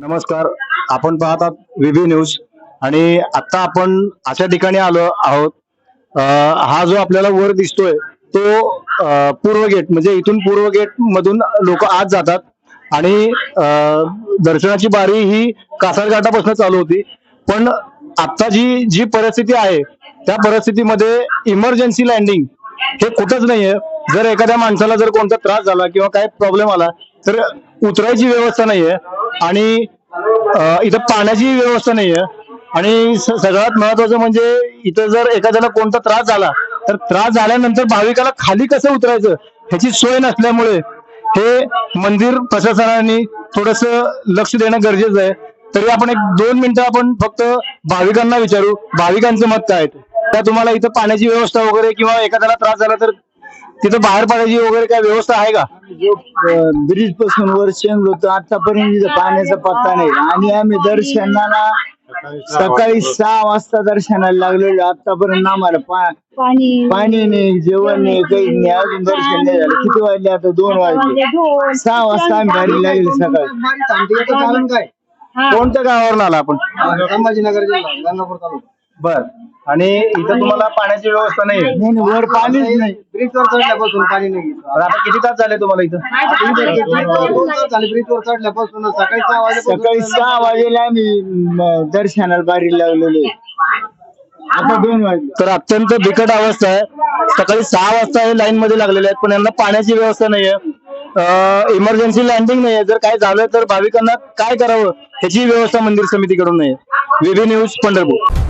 नमस्कार. आपण पाहतात व्हीबी न्यूज आणि आता आपण अशा ठिकाणी आलो आहोत. हा जो आपल्याला वर दिसतोय तो पूर्व गेट, म्हणजे इथून पूर्व गेट मधून लोक आत जातात आणि दर्शनाची बारी ही कासार घाटापासून चालू होती. पण आता जी जी परिस्थिती आहे त्या परिस्थितीमध्ये इमर्जन्सी लँडिंग हे कुठंच नाहीये. जर एखाद्या माणसाला जर कोणता त्रास झाला किंवा काय प्रॉब्लेम आला तर उतरायची व्यवस्था नाहीये आणि इथं पाण्याची व्यवस्था नाहीये. आणि सगळ्यात महत्वाचं म्हणजे इथं जर एखाद्याला कोणता त्रास झाला तर त्रास झाल्यानंतर भाविकाला खाली कसं उतरायचं ह्याची सोय नसल्यामुळे हे मंदिर प्रशासनाने थोडस लक्ष देणं गरजेचं आहे. तरी आपण एक 2 मिनिटं आपण फक्त भाविकांना विचारू, भाविकांचं मत काय आहे. त्या तुम्हाला इथं पाण्याची व्यवस्था वगैरे किंवा एखाद्याला त्रास झाला तर तिथं बाहेर पडायची वगैरे काय व्यवस्था आहे का? जो ब्रिज पासून वर शेंगलो तर आतापर्यंत पाण्याचा पत्ता नाही. आणि आम्ही दर्शनाला सकाळी 6 वाजता दर्शनाला लागलेलो. आतापर्यंत आम्हाला पाणी नाही, जेवण नाही, काही नाही, अजून दर्शन नाही झालं. किती वाजले आता? 2 वाजले. 6 वाजता आम्ही बाहेर लागेल सकाळी. कोणत्या गावावरून आला आपण? संभाजीनगर जिल्हा गंगापूर तालुका. बर. आणि इथं तुम्हाला पाण्याची व्यवस्था नाही? नाही, वर पाणीच नाही. ब्रिजवर चढल्यापासून पाणी नाही. आता किती तास झाले तुम्हाला इथं? ब्रिजवर चढल्यापासून सकाळी 6 वाजेला आम्ही दर्शनाला बाहेर लागलेलो. आता 2 वाजले. तर अत्यंत बिकट अवस्था आहे. सकाळी 6 वाजता हे लाईन मध्ये लागलेले आहेत पण यांना पाण्याची व्यवस्था नाहीये. इमर्जन्सी लँडिंग नाहीये. जर काय झालं तर भाविकांना काय करावं ह्याची व्यवस्था मंदिर समितीकडून नाहीये. VB news, Pandharpur.